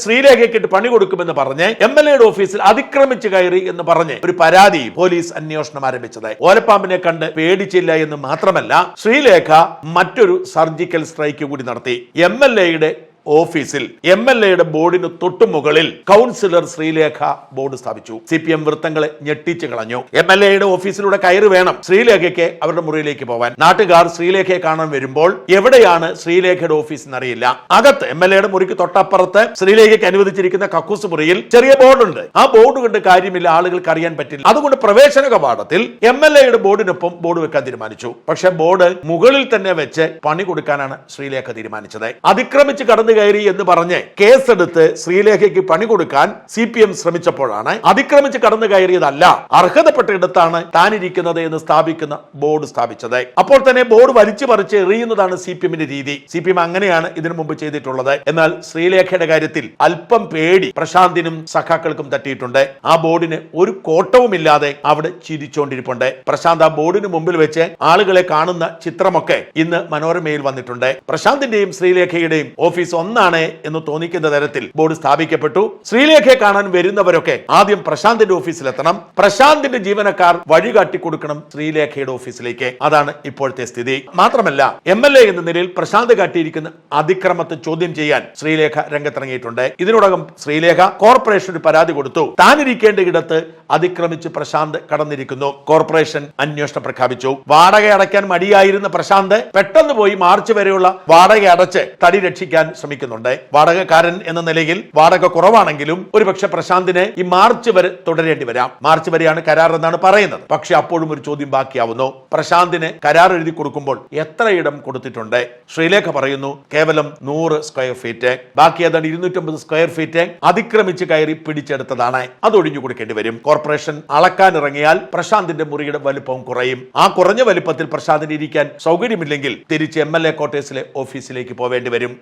ശ്രീലേഖയ്ക്കിട്ട് പണി കൊടുക്കുമെന്ന് പറഞ്ഞ് എംഎൽഎയുടെ ഓഫീസിൽ അതിക്രമിച്ചു കയറി എന്ന് പറഞ്ഞ് ഒരു പരാതി പോലീസ് അന്വേഷണം ആരംഭിച്ചത്. ഓലപ്പാമ്പിനെ കണ്ട് പേടിച്ചില്ല എന്ന് മാത്രമല്ല, ശ്രീലേഖ മറ്റൊരു സർജിക്കൽ സ്ട്രൈക്ക് കൂടി നടത്തി. എംഎൽഎയുടെ ഓഫീസിൽ എംഎൽഎയുടെ ബോർഡിന് തൊട്ടുമുകളിൽ കൗൺസിലർ ശ്രീലേഖ ബോർഡ് സ്ഥാപിച്ചു. CPM വൃത്തങ്ങളെ ഞെട്ടിച്ചു കളഞ്ഞു. എംഎൽഎയുടെ ഓഫീസിലൂടെ കയറി വേണം ശ്രീലേഖയ്ക്ക് അവരുടെ മുറിയിലേക്ക് പോവാൻ. നാട്ടുകാർ ശ്രീലേഖയെ കാണാൻ വരുമ്പോൾ എവിടെയാണ് ശ്രീലേഖയുടെ ഓഫീസ് എന്നറിയില്ല. അകത്ത് എംഎൽഎയുടെ മുറിക്ക് തൊട്ടപ്പുറത്ത് ശ്രീലേഖയ്ക്ക് അനുവദിച്ചിരിക്കുന്ന കക്കൂസ് മുറിയിൽ ചെറിയ ബോർഡുണ്ട്. ആ ബോർഡ് കൊണ്ട് കാര്യമില്ല, ആളുകൾക്ക് അറിയാൻ പറ്റില്ല. അതുകൊണ്ട് പ്രവേശന കവാടത്തിൽ എംഎൽഎയുടെ ബോർഡിനൊപ്പം ബോർഡ് വെക്കാൻ തീരുമാനിച്ചു. പക്ഷെ ബോർഡ് മുകളിൽ തന്നെ വെച്ച് പണി കൊടുക്കാനാണ് ശ്രീലേഖ തീരുമാനിച്ചത്. അതിക്രമിച്ച് കടന്നു കയറി എന്ന് പറഞ്ഞ് കേസെടുത്ത് ശ്രീലേഖയ്ക്ക് പണി കൊടുക്കാൻ CPM ശ്രമിച്ചപ്പോഴാണ് അതിക്രമിച്ച് കടന്നു കയറിയതല്ല, അർഹതപ്പെട്ട ഇടത്താണ് താനിരിക്കുന്നത് എന്ന് സ്ഥാപിക്കുന്ന ബോർഡ് സ്ഥാപിച്ചത്. അപ്പോൾ തന്നെ ബോർഡ് വലിച്ചു പറിച്ച് എറിയുന്നതാണ് CPMന്റെ രീതി. CPM അങ്ങനെയാണ് ഇതിനു മുമ്പ് ചെയ്തിട്ടുള്ളത്. എന്നാൽ ശ്രീലേഖയുടെ കാര്യത്തിൽ അല്പം പേടി പ്രശാന്തിനും സഖാക്കൾക്കും തട്ടിയിട്ടുണ്ട്. ആ ബോർഡിന് ഒരു കോട്ടവുമില്ലാതെ അവിടെ ചിരിച്ചോണ്ടിരിപ്പുണ്ട്. പ്രശാന്ത് ആ ബോർഡിന് മുമ്പിൽ വെച്ച് ആളുകളെ കാണുന്ന ചിത്രമൊക്കെ ഇന്ന് മനോരമയിൽ വന്നിട്ടുണ്ട്. പ്രശാന്തിന്റെയും ശ്രീലേഖയുടെയും ഓഫീസ് ഒന്നാണ് എന്ന് തോന്നിക്കുന്ന തരത്തിൽ ബോർഡ് സ്ഥാപിക്കപ്പെട്ടു. ശ്രീലേഖയെ കാണാൻ വരുന്നവരൊക്കെ ആദ്യം പ്രശാന്തിന്റെ ഓഫീസിലെത്തണം. പ്രശാന്തിന്റെ ജീവനക്കാർ വഴികാട്ടി കൊടുക്കണം ശ്രീലേഖയുടെ ഓഫീസിലേക്ക്. അതാണ് ഇപ്പോഴത്തെ സ്ഥിതി. മാത്രമല്ല, MLA എന്ന നിലയിൽ പ്രശാന്ത് കാട്ടിയിരിക്കുന്ന അതിക്രമത്തെ ചോദ്യം ചെയ്യാൻ ശ്രീലേഖ രംഗത്തിറങ്ങിയിട്ടുണ്ട്. ഇതിനോടകം ശ്രീലേഖ കോർപ്പറേഷന് പരാതി കൊടുത്തു. താനിരിക്കേണ്ട ഇടത്ത് അതിക്രമിച്ച് പ്രശാന്ത് കടന്നിരിക്കുന്നു. കോർപ്പറേഷൻ അന്വേഷണം പ്രഖ്യാപിച്ചു. വാടക അടയ്ക്കാൻ മടിയായിരുന്ന പ്രശാന്ത് പെട്ടെന്ന് പോയി മാർച്ച് വരെയുള്ള വാടക അടച്ച് തടി രക്ഷിക്കാൻ ശ്രമിക്കുന്നുണ്ട്. വാടകക്കാരൻ എന്ന നിലയിൽ വാടക കുറവാണെങ്കിലും ഒരുപക്ഷെ പ്രശാന്തിന് ഈ മാർച്ച് വരെ തുടരേണ്ടി വരാം. മാർച്ച് വരെയാണ് കരാർ എന്നാണ് പറയുന്നത്. പക്ഷെ അപ്പോഴും ഒരു ചോദ്യം ബാക്കിയാവുന്നു. പ്രശാന്തിന് കരാർ എഴുതി കൊടുക്കുമ്പോൾ എത്ര ഇടം കൊടുത്തിട്ടുണ്ട്? ശ്രീലേഖ പറയുന്നു കേവലം 100 സ്ക്വയർ ഫീറ്റ്. ബാക്കി ഏതാണ്ട് 250 സ്ക്വയർ ഫീറ്റ് അതിക്രമിച്ച് കയറി പിടിച്ചെടുത്തതാണ്. അത് ഒഴിഞ്ഞു കൊടുക്കേണ്ടി വരും. കോർപ്പറേഷൻ അളക്കാനിറങ്ങിയാൽ പ്രശാന്തിന്റെ മുറിയുടെ വലുപ്പവും കുറയും. ആ കുറഞ്ഞ വലുപ്പത്തിൽ പ്രശാന്തിന് ഇരിക്കാൻ സൗകര്യമില്ലെങ്കിൽ തിരിച്ച് MLA ക്വാർട്ടേഴ്സിലെ ഓഫീസിലേക്ക് പോവേണ്ടി വരും.